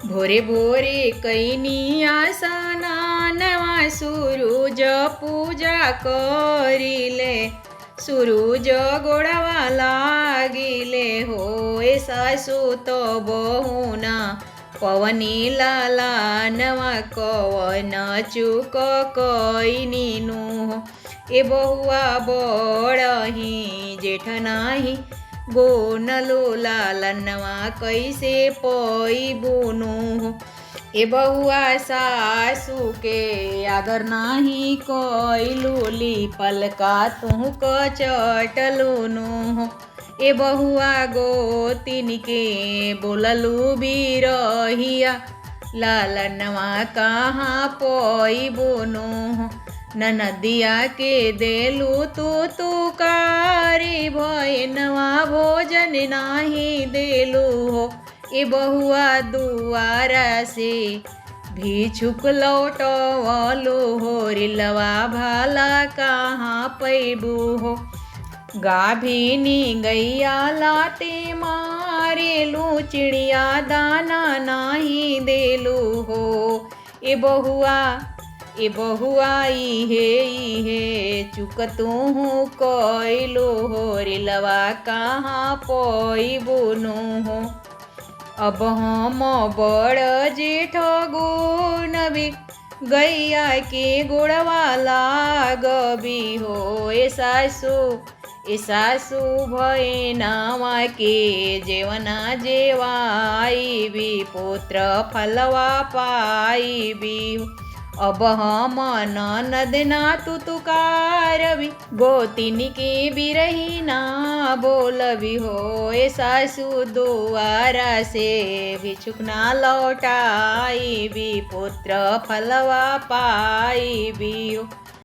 भोरे भोरे कैनी आसना नवा सूरुज पूजा करिले। सूरुज गोड़वा लागिले हो ए सासू तो बहुना पवनी लाला नवा कवन चूक कैनी नु हो। ए बहुआ बड़ही जेठ नाही गोनलो लालनवा कैसे पैबुनु हो। ए बहुआ सासू के आदर नाही कैलूली पलका तू कचटलुनु हो। ए बहुआ गोतिन के बोललू बिरहिया लालनवा कहाँ पैबुनु हो। ननदिया के देलू तू कारी भैनवा भोजन नाही देलू हो। ए बहुआ दुआरा से भिक्षुक लौटवलू हो। रिलवा भाला कहाँ पैबू हो। गाभिनी गैया लाते मारेलू चिड़िया दाना नाही देलू हो। ए बहुआ इहे चुक तू कैलू हो। रिलवा कहाँ पैबुनु हो। अब हम बड़ जेठ गुनबी गैया के गोड़वा लागबी हो। ए सासू भैनवा के जेवना जेवाईबी पुत्र फलवा पाईबी हो। अब हम ननद ना तुकारबी गोतिन के बिरही ना बोलबी हो। ए सासू दुआरा से भिक्षुक ना लौटाईबी पुत्र फलवा पाईबी हो।